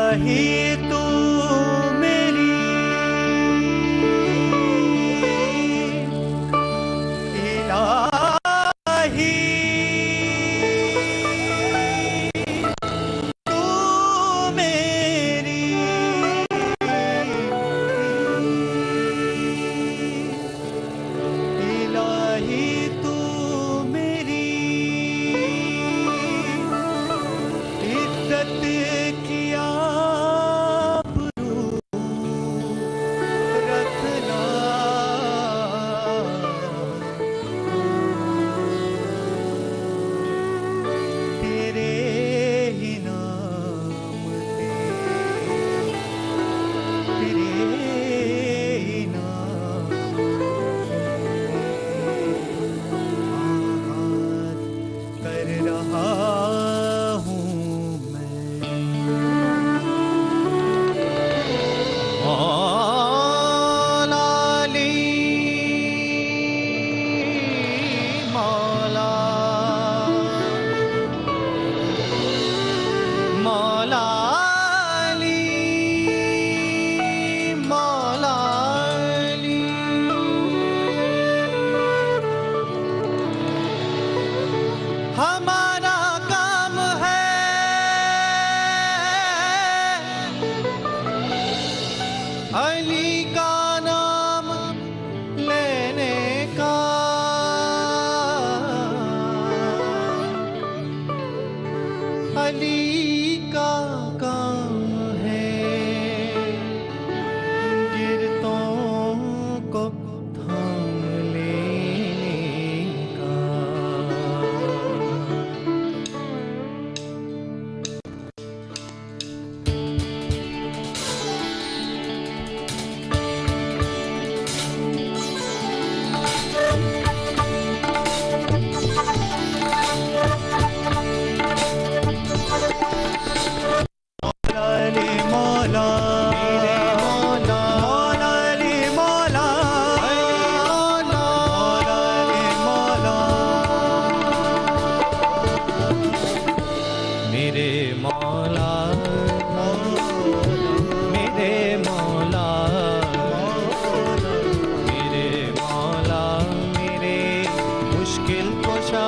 इलाही तू मेरी इलाही तू मेरी इलाही तू मेरी इज्जत किया रखना तेरे ही नाम तेरे ही नाम कर रहा हूँ मैं। मौला अली मौला मौला अली मौला अली हमारा काम है अली का नाम लेने का। अली का काम है गिरतों को थाम लेने का। अली मौला मेरे मौला मौला अली मौला अली मौला मेरे मौला मेरे मौला मेरे मौला मेरे मुश्किल कुशा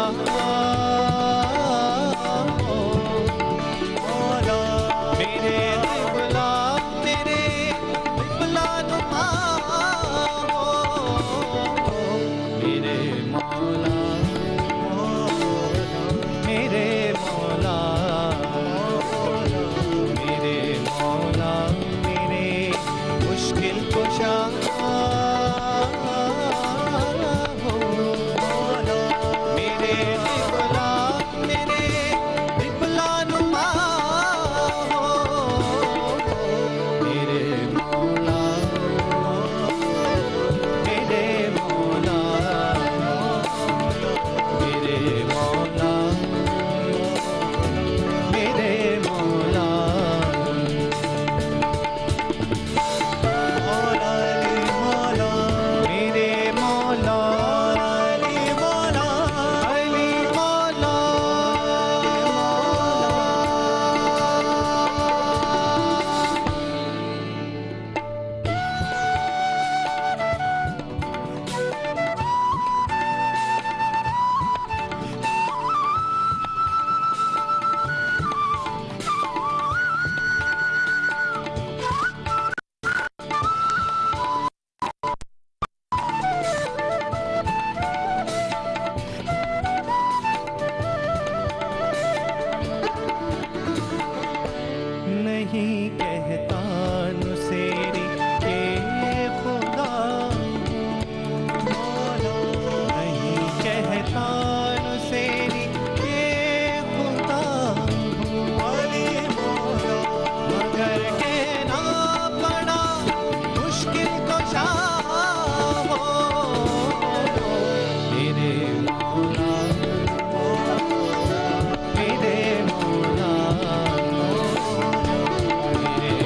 मेरे बिबला तेरे बिबला नुमा हो मेरे मौला मेरे मौला मेरे मौला मेरे मुश्किल कुशा हो मेरे बिबला तेरे बिबला नुमा हो मेरे मौला मेरे मौला मेरे मौला मेरे मौला मौला अली मौला मेरे मौला अली मौला अली मौला नहीं कहता नुसेरी के खुदा मौला नहीं कहता नुसेरी के खुदा अली मौला मगर कहना पड़ा मुश्किल कुशा हो मेरे मौला मेरे मौला मेरे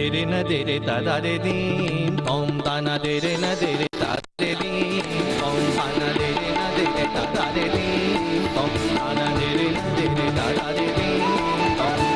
de re na de re ta da de din tom ta na de re na de re ta de din tom ta na de re na de re ta da de din tom ta na de re na de re ta da de din tom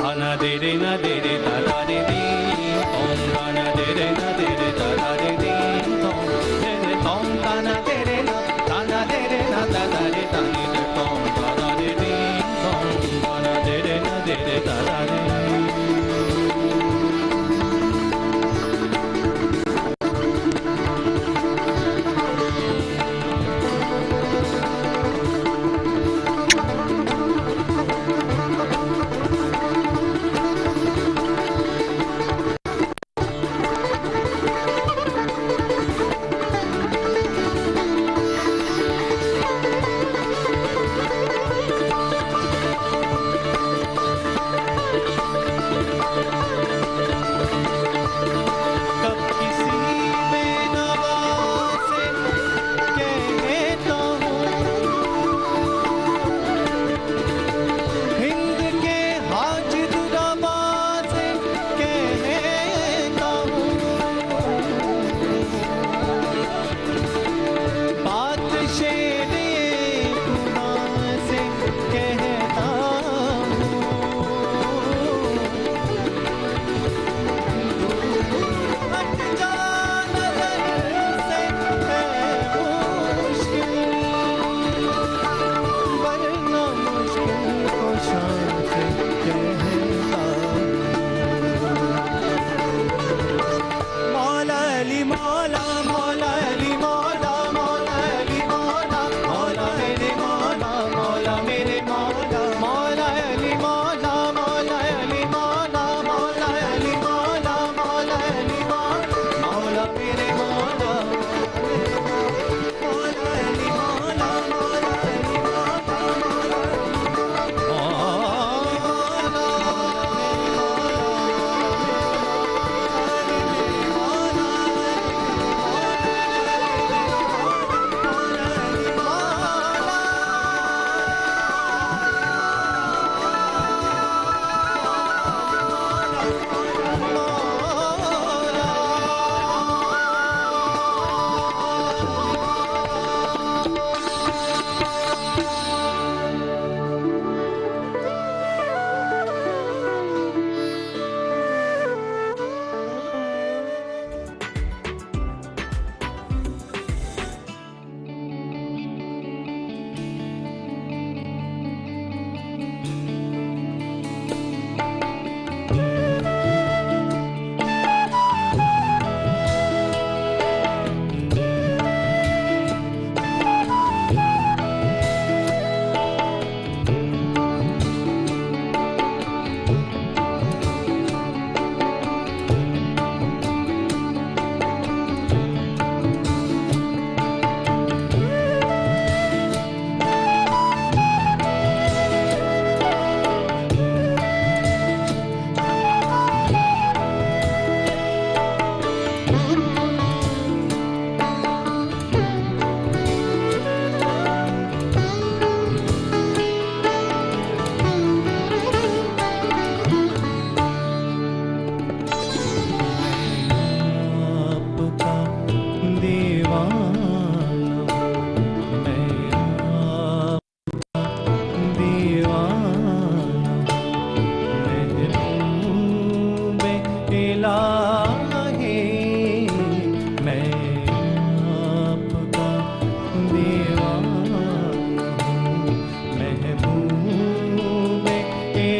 ta na de re na de re ta da de din tom ta na de re na de re ta da de din tom de de tom ta na de re na ta na de re na ta da de din Da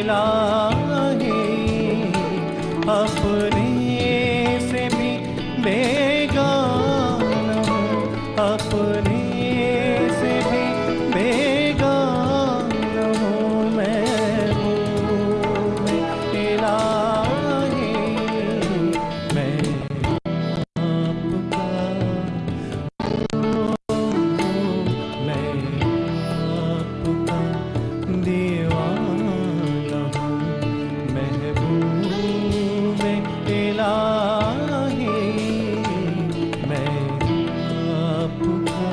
इलाही अपने से भी बेगाना हूँ, अपने से भी बेगाना हूँ महबूब इलाही। मैं आपका मैं आपका दीवाना हूँ महबूब इलाही। मैं आपका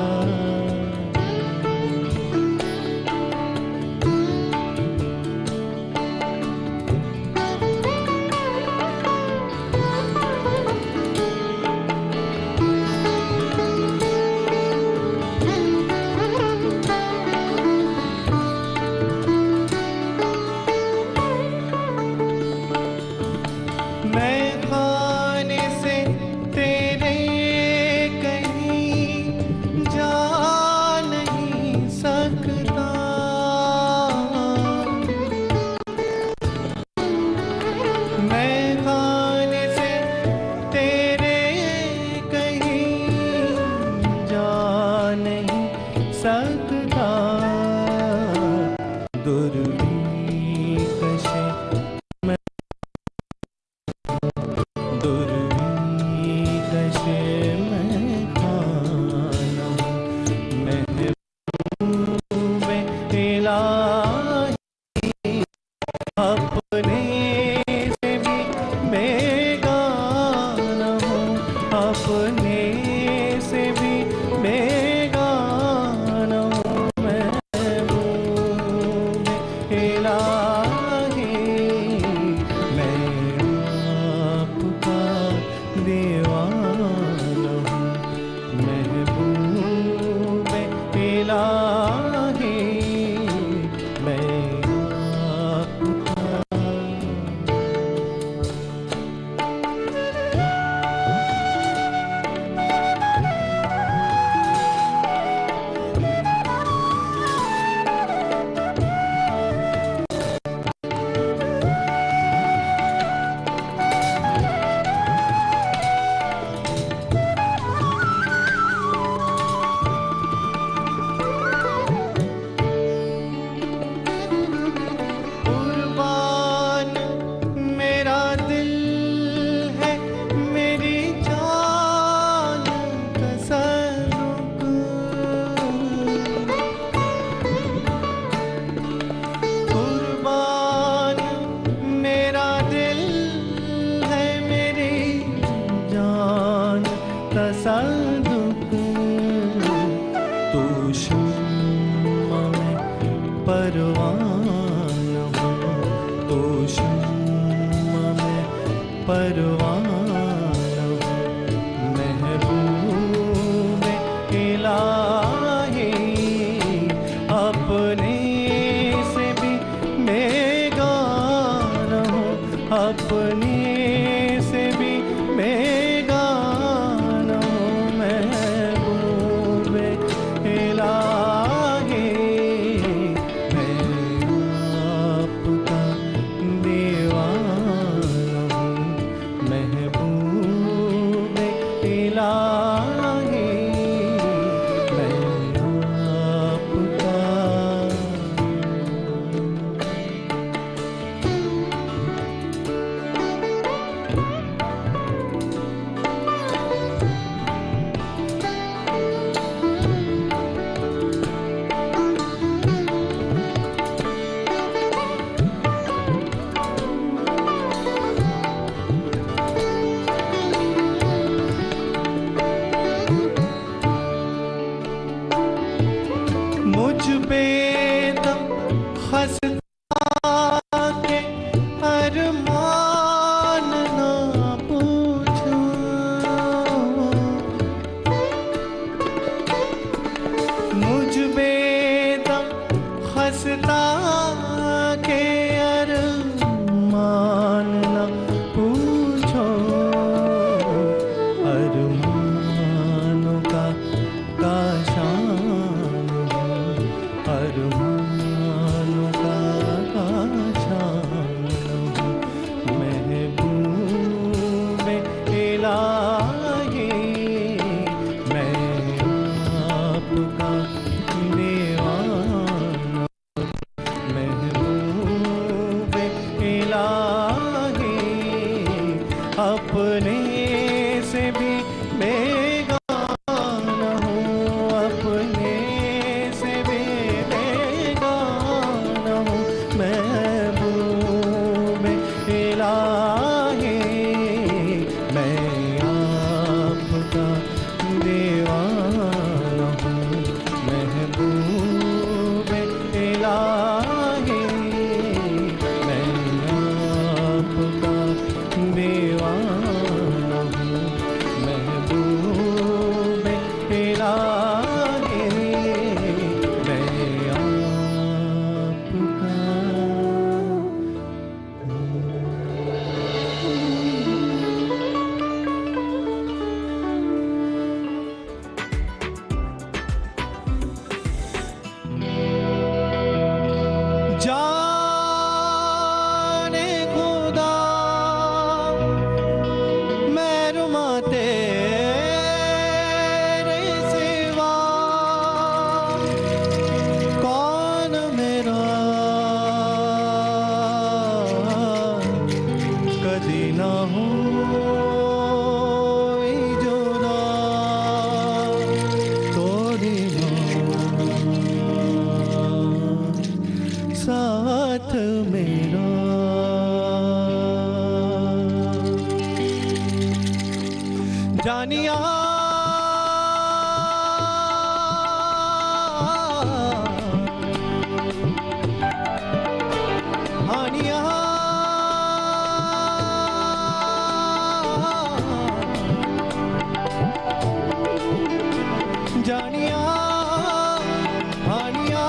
मैं खाने से तेरे कहीं जा नहीं सकता, मैं खाने से तेरे कहीं जा नहीं सकता। दुर्विकश दुर्विकश मैं खाना महबूब इलाही अपने से भी बेगाना हूँ, अपने से भी बेगाना हूँ महबूब इलाही। मैं आपका दीवाना हूँ महबूब इलाही। मैं आपका कुर्बान मेरा दिल है, मेरी जान तसल्लुक। कुर्बान मेरा दिल है, मेरी जान तसल्लुक। तू शम्मा में परवान हूँ, तू शम्मा में परवान हूँ महबूब इलाही। अपने से भी बेगाना हूँ, अपने से भी बेगाना हूँ महबूब इलाही। मैं आपका दीवाना हूँ महबूब इलाही। मैं आपका मुझ पे दम हंसता के अरमान ना पूछो, मुझ पे दम हंसता के अरमान ना पूछो। अरमानों का शान अरमानों का शान साथ मेरा। जानिया हानिया जानिया हानिया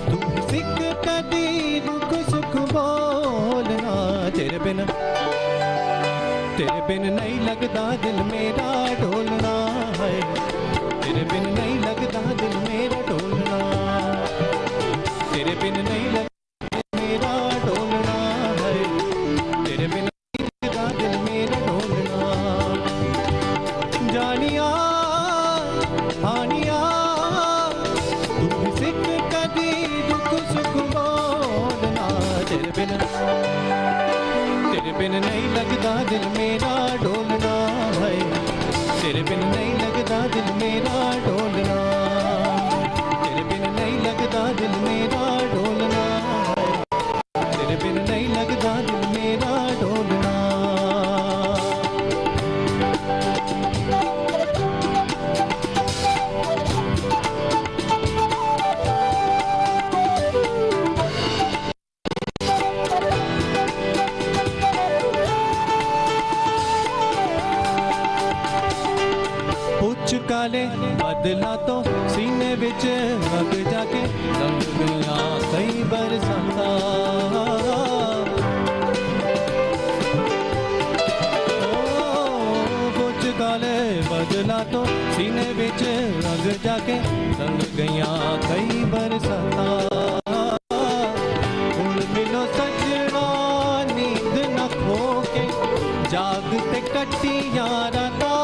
तू सिख कदी दुख सुख बोलना। तेरे बिन नहीं लगता दिल मेरा ढोलना है। तेरे बिन नहीं लगता दिल मेरा ढोलना। तेरे बिन नहीं लगता दिल मेरा ढोलना है। तेरे बिन नहीं लगता दिल मेरा ढोलना। जानिया हानिया तू सिख कदी दुख सुख बोलना। तेरे बिन नहीं लगता दिल मेरा ढोलना है। तेरे बिन नहीं लगता दिल मेरा ढोलना। तेरे बिन नहीं लगता दिल मेरा ढोलना है। तेरे बिन नहीं लगता दिल मेरा ढोलना। पुछ काले बदला तो सीने विच लग जाके रंग गया कई बरसाता। पुछ काले बदला तो सीने विच रंग जाके रंग गया कई बरसाता। हुण मिलो सजना नींद न खो के जागते कट्टियां रातां।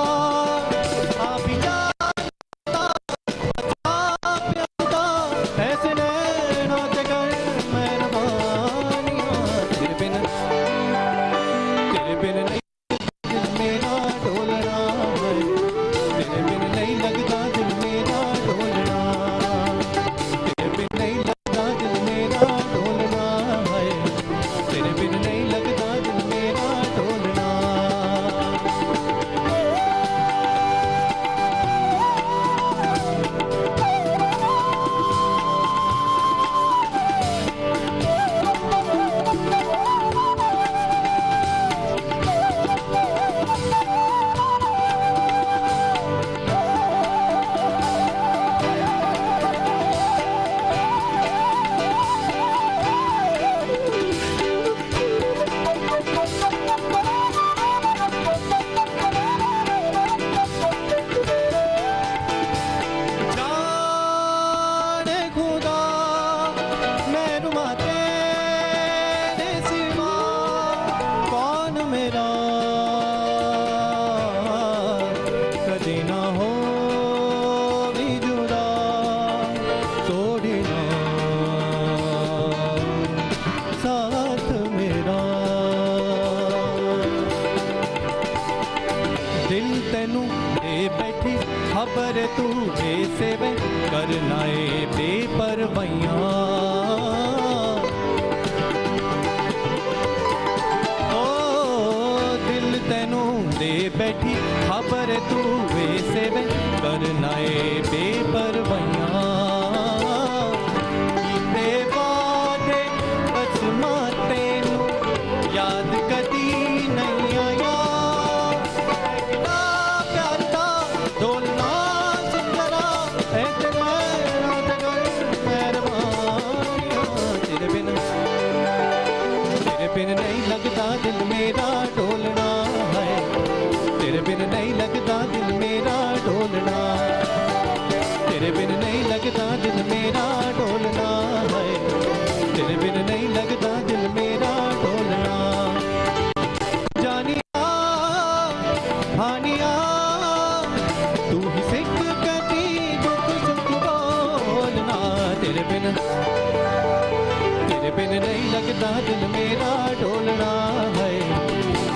खबर तू ऐसे वे करना ए बेपरवाइयां। ओ दिल तेनू दे बैठी खबर तू ऐसे वे करना ए बेपरवाइयां। कीते वादे कसमां तेनू याद कदी नहीं आया। बिन नहीं लगता दिल मेरा ढोलना है। तेरे बिन नहीं लगता दिल मेरा ढोलना। तेरे बिन नहीं लगता दिल मेरा ढोलना है। तेरे बिन नहीं लगता दिल मेरा ढोलना। जानिया हानिया तू ही सिख कदी दुख सुख बोलना। तेरे बिन नहीं लगता दिल मेरा ढोलना है।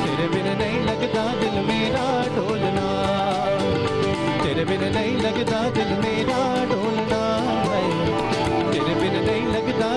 तेरे बिन नहीं लगता दिल मेरा ढोलना। तेरे बिन नहीं लगता दिल मेरा ढोलना है। तेरे बिन नहीं लगता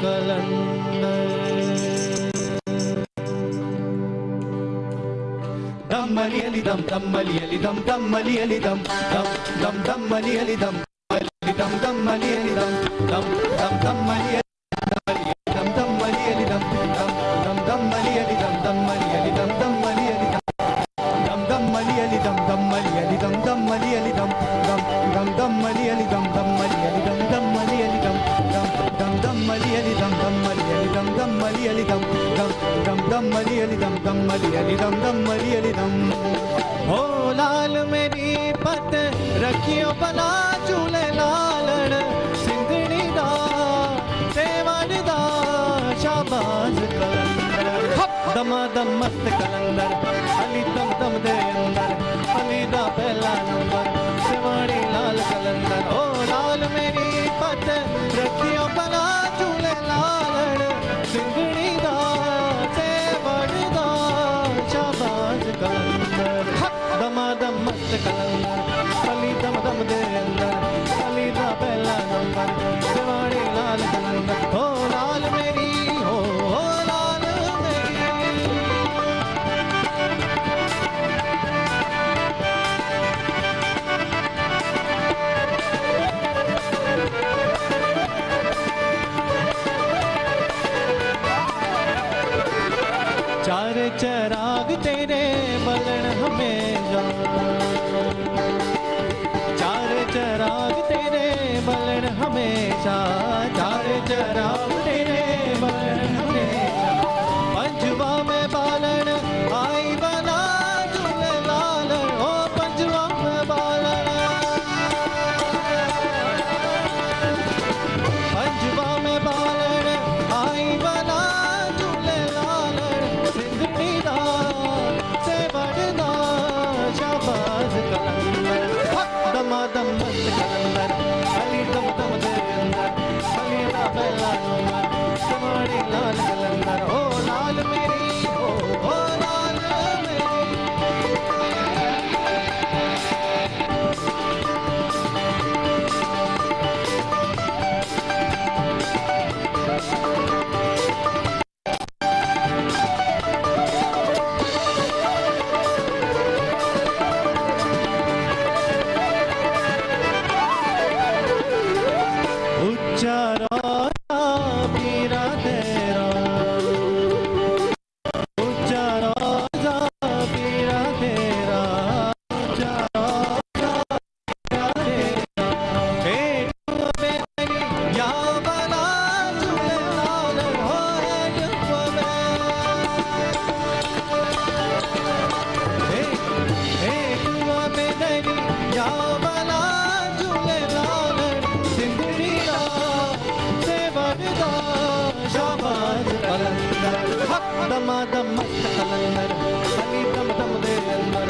कलंदर दम्मली अली दम दम्मली अली दम दम्मली अली दम दम दम दम्मली अली दम दम दम्मली अली दम दम दम दम्मली दम दम्मली अली दम दम दम दम्मली अली दम दम्मली अली दम दम्मली अली दम दम्मली अली दम दम्मली अली दम दम्मली अली दम दम दम दम्मली अली दम दम्मली अली दम दम्मली अली दम दम दम दम्मली अली दम दम्मली अली दम दम्मली अली दम दम दम दम्मली अली दम दम्मली अली दम दम्मली अली दम हो लाल मेरी पत रखियो भला झूले लालण सिंधड़ी दा सेवण दा शाबाज कलंदर दमादम मस्त कलंदर अली दम दम दे अंदर अली दा पहला नंबर सेवणी लाल कलंदर ओ लाल मेरी पत रखियो भला झूले लालण सिंधड़ी दा सेवण दा शाबाज कलंदर दमादम मस्त कलंदर अली दम दम दे अंदर अली दा पहला नंबर सेवणी लाल कलंदर हो लाल मेरी हो लाल मेरी चार चराग तेरे बलन हमेशा चार चराग तेरे बलन हमेशा चार चराग तेरे बलन हमेशा पंजवा में बालन आई बना झूले लालन ओ पंजवा में बालन पंजवा में बालन आई बना झूले लालन सिंधड़ी दा सेवण दा शाबाज कलंदर दमादम मस्त कलंदर अली दम दम दे अंदर अली दा पहला नंबर सेवणी लाल कलंदर ओ लाल मेरी ओ लाल मेरी उच्चा राजा पीरा तेरा उच्चा राजा पीरा तेरा उच्चा राजा पीरा तेरा एक बेरी या बना झूले लाल हो एक बेरी या बना झूले लाल सिंधड़ी दा सेवण दा शाबाज कलंदर दमादम मस्त कलंदर अली दम दम दे अंदर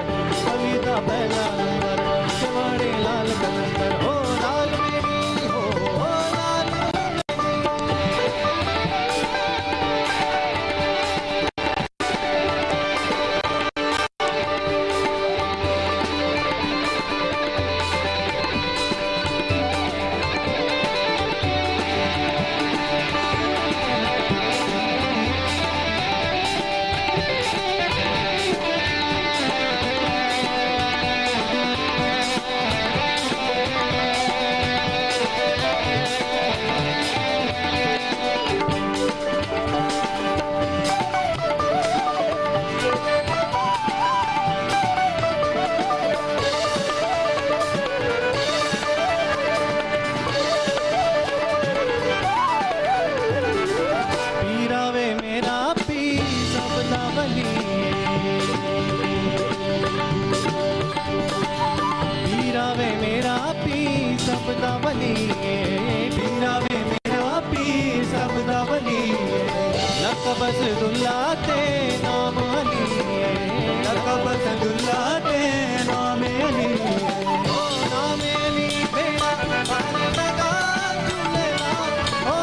अली दा पहला नंबर सेवणी लाल कलंदर हो लाल मेरी हो लाल बस दुल्लाते नाम अली बस दुल्लाते नाम अली ओ नाम अली बेड़ा पार लगा झूले लाल ओ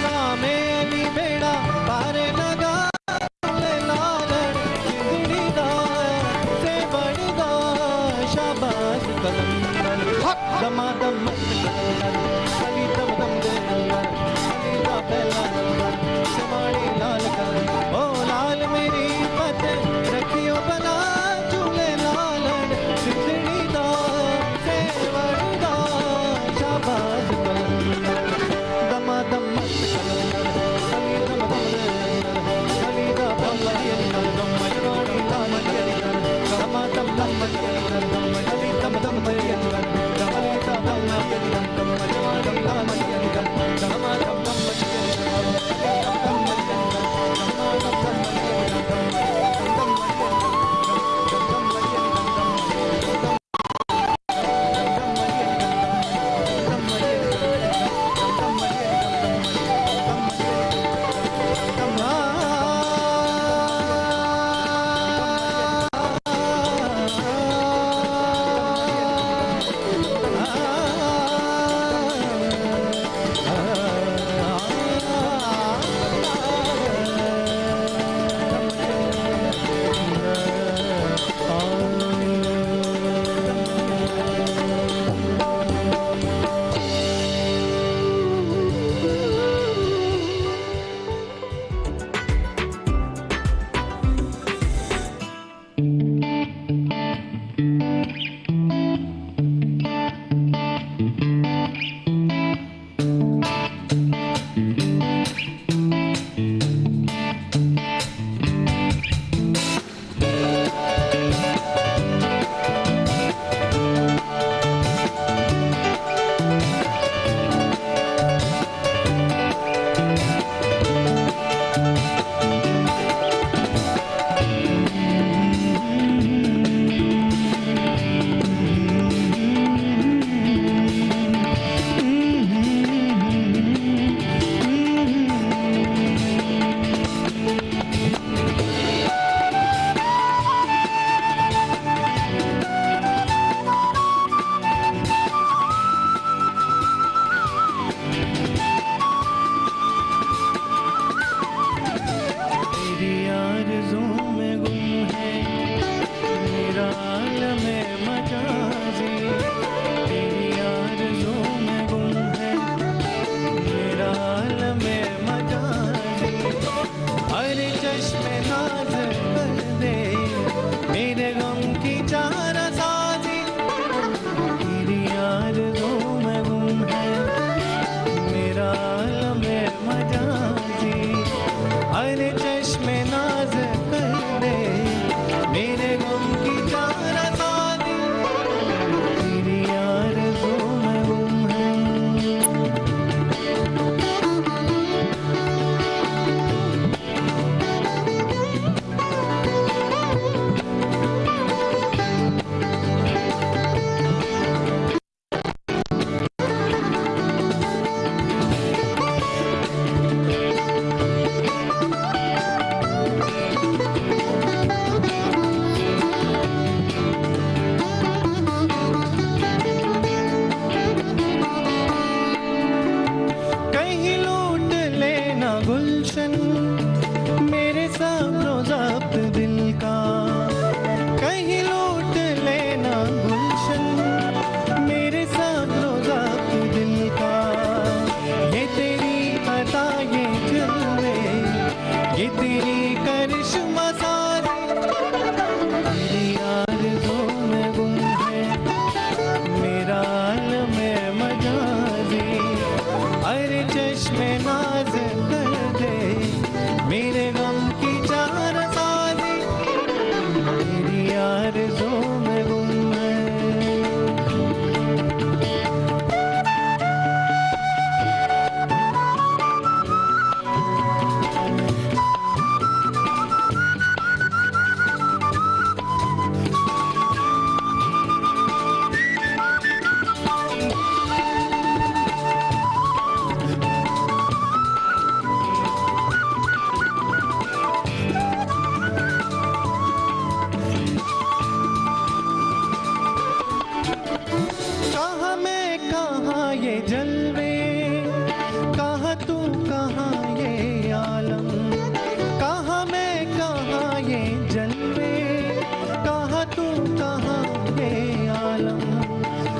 नाम अली बेड़ा पार लगा झूले लाल जिंदड़ी दा से बड़दा शाबाश कलंदर दमादम मस्त कली दम दम दे कली दा पहला नंबर समाड़ी लाल कर ओ लाल मेरी पत रखियो बना झूले लालन सिद्धड़ी दा सेवड़ी दा शाबाश कलंदर दमादम मस्त कली दम दम दे कली दा पहला नंबर समाड़ी लाल कर दमादम मस्त कली दम दम दे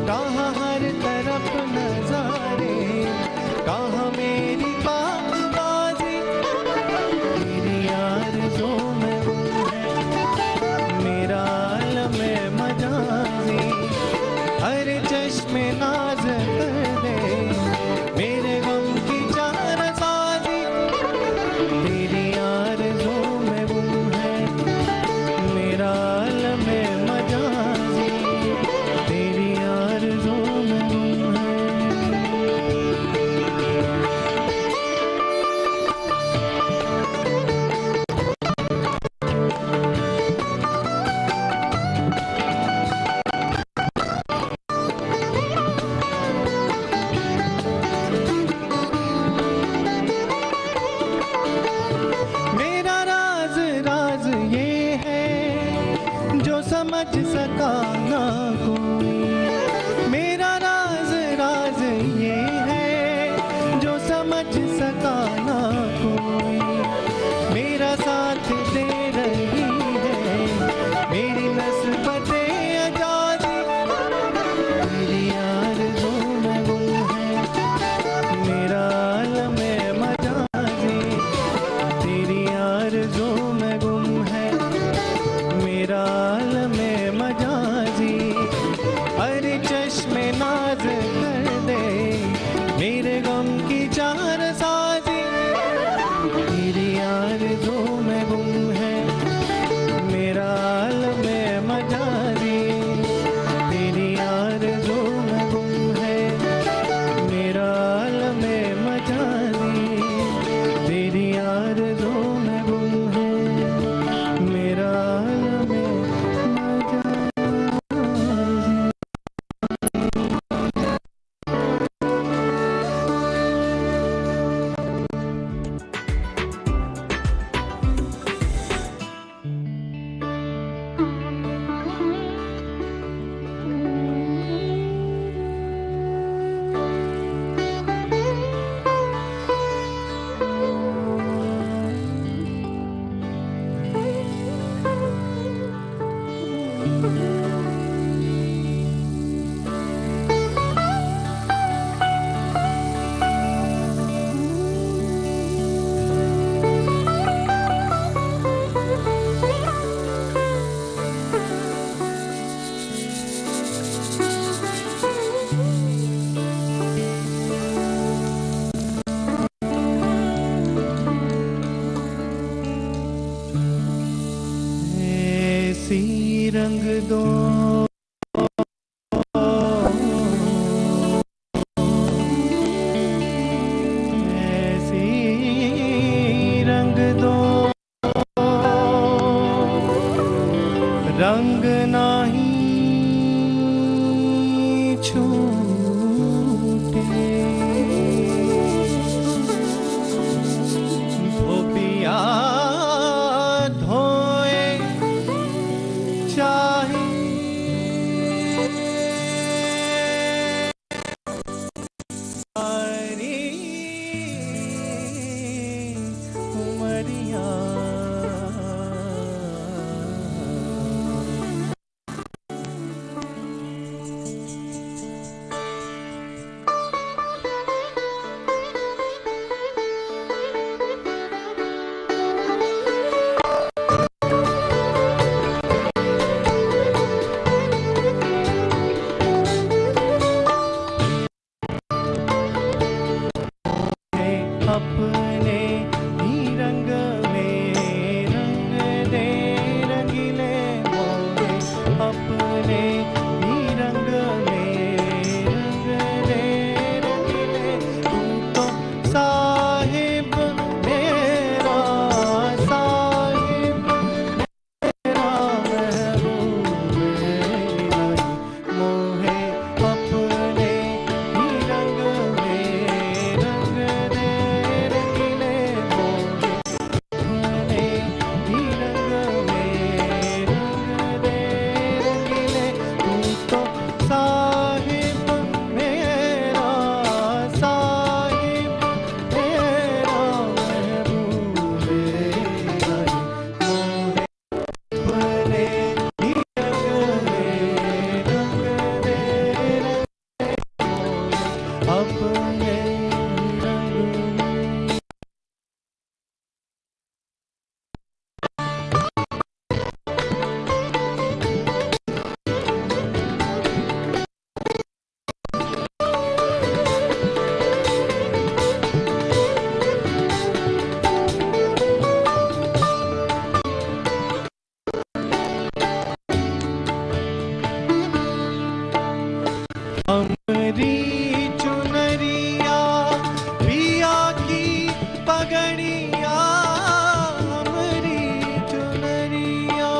कहाँ साज कर दे मेरे गम की चार साजी। तेरी आरज़ू में गुम है मेरा आलम मजाजी। तेरी आरज़ू में गुम है मेरा आलम मजाजी। तेरी आरज़ू में गुम है मेरा आलम रंग दो ऐसी रंग दो रंग नाही छूटे। धोबिया धोए चाहे सारी उमरिया। अपने ही रंग में रंग दे रंगीले मोहे। अपने ही रंग में रंग दे रंगीले। तू तो साहिब मेरा साहिब मेरा महबूब इलाही मोहे। अपने ही रंग में रंग दे रंगीले मोहे। अपने ही रंग में रंग दे रंगीले। तू तो साहिब मेरा साहिब मेरा महबूब इलाही मोहे। अपने ही रंग में रंग दे रंगीले मोहे। अपने ही रंग में हमरी चुनरिया पिया की पगड़िया। हमरी चुनरिया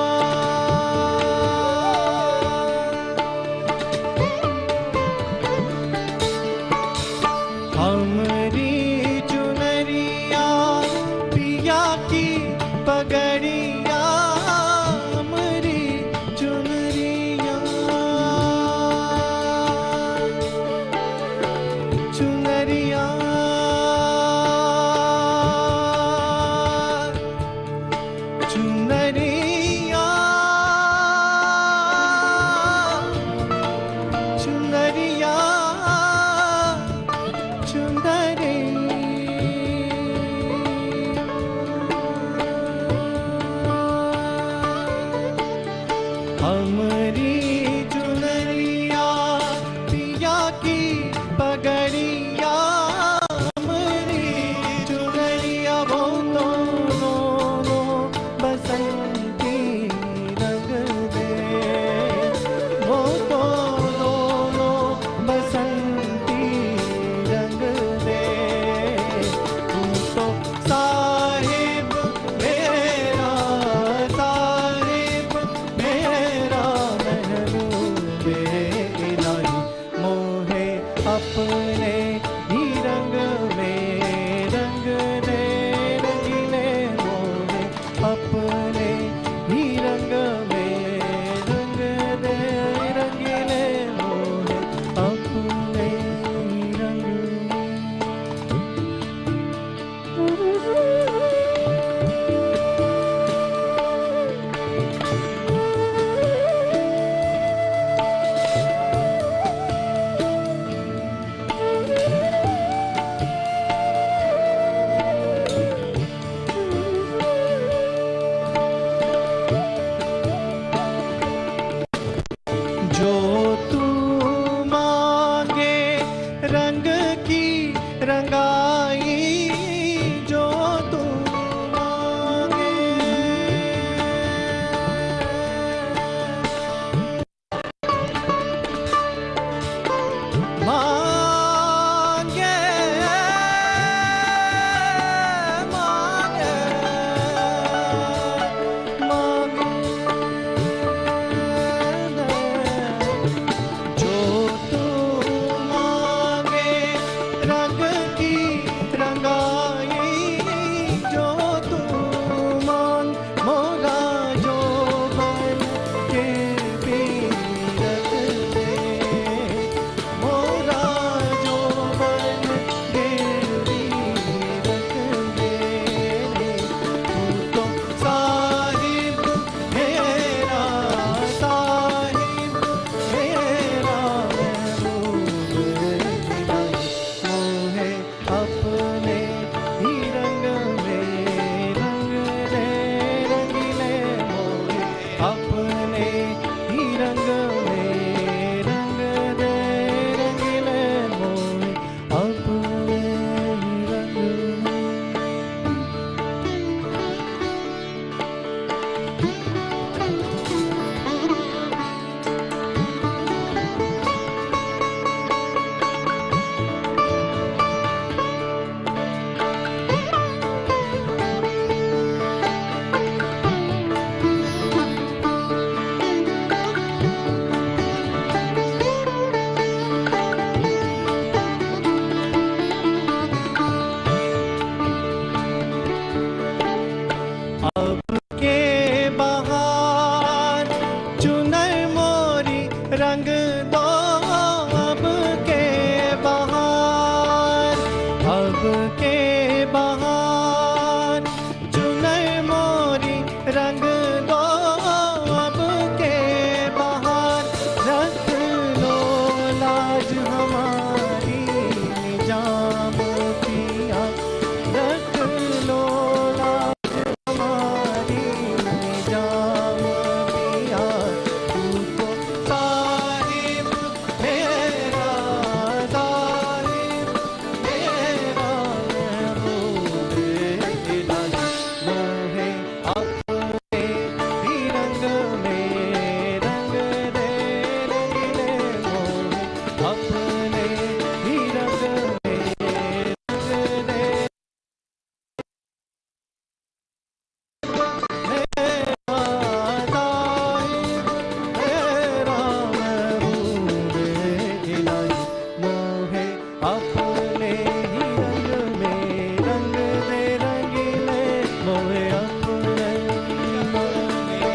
हमरी चुनरिया पिया की पगड़िया। हमरी चुनरिया चुनरिया चुनरिया चुनरिया चुनरिया अपने ही रंग में रंग दे रंगीले मोहे, अपने ही रंग में रंग दे रंगीले मोहे, अपने ही रंग जो तू मांगे रंग की रंगाई, जो तू मांगे मांगे मांगे जो तू मांगे रंग की रंगाई, जो तू मांग मोरा जो बन के पीरत दे, मोरा जो बन के पीरत दे, तू तो साहिब मेरा साहिब मेरा महबूब मोहे, अपने ही रंग में रंग दे रंगीले मोहे, अपने ही रंग में रंग दे रंगीले मोहे, अपने ही रंग में। अब के बहार चुनर मोरी रंग दो, अब के बहार, अब के बहार चुनर मोरी रंग दो, अब के बहार रख लो लाज हमारी निजाम पिया, रख लो लाज हमारी निजाम पिया, तू तो साहिब मेरा साहिब मेरा महबूब इलाही मोहे, अपने ही रंग में रंग दे रंगीले मोहे, अपने ही रंग में रंग दे मेरा साहिब मेरा महबूब इलाही मोहे, अपने ही रंग में रंग दे रंगीले मोहे, अपने ही रंग में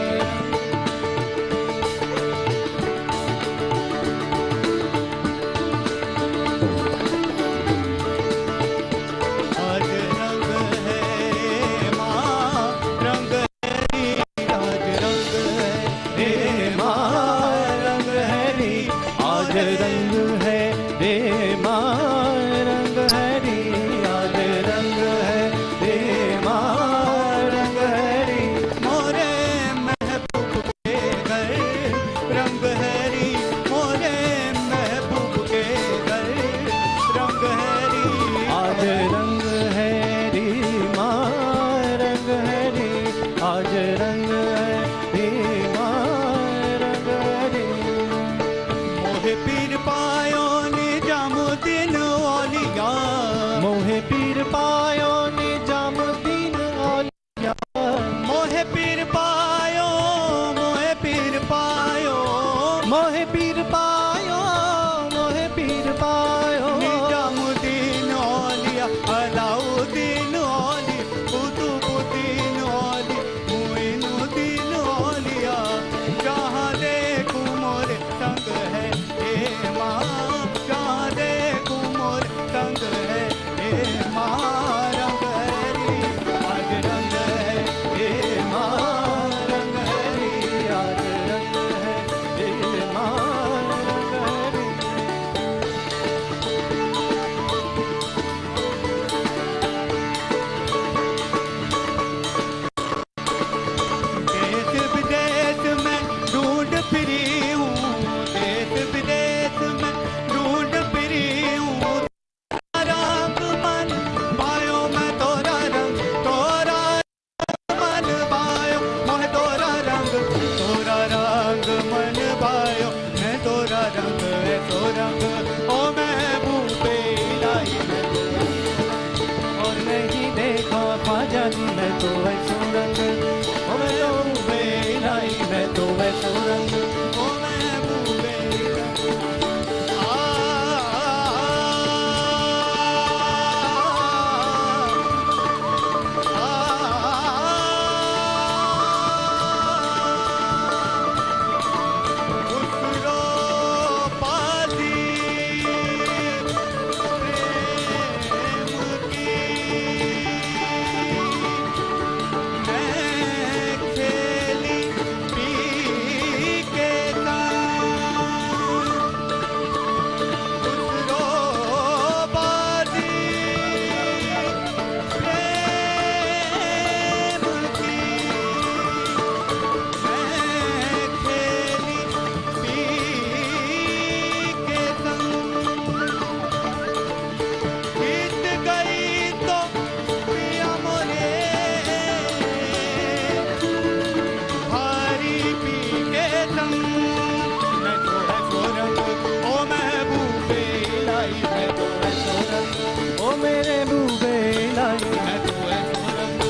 लाई मैं तो ऐसो रंग, ओ मेरे बूबे लाई मैं तो ऐसो रंग,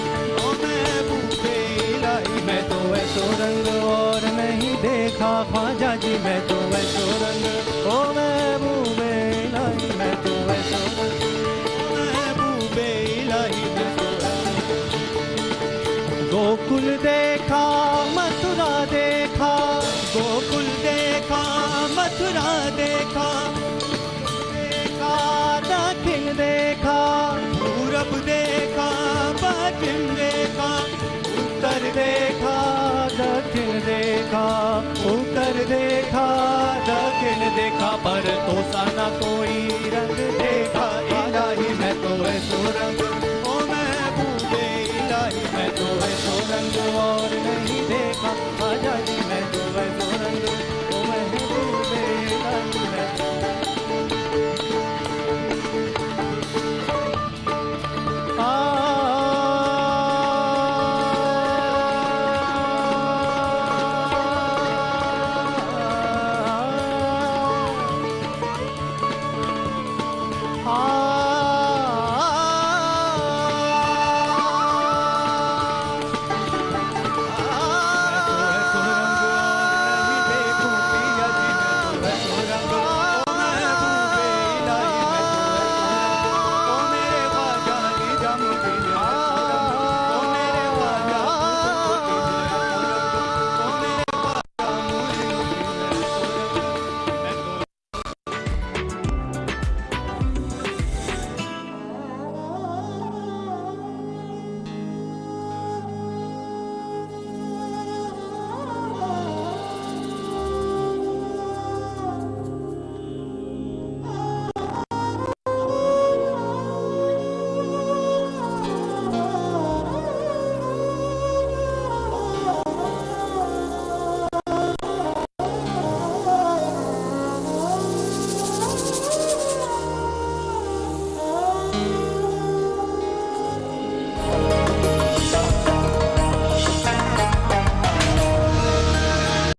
ओ महबूबे लाई मैं तो ऐसो रंग और नहीं देखा ख्वाजा जी मैं तो ऐसो रंग, ओ महबूबे लाई मैं तो ऐसो रंग, ओ महबूबे लाई मैं तो ऐसो। गोकुल देखा मथुरा देखा, गोकुल देखा मथुरा देखा, देखा दक्षिण देखा, पूरब देखा पश्चिम देखा, उत्तर देखा दक्षिण देखा, उत्तर देखा दक्षिण देखा, पर तो सा न कोई रंग देखा।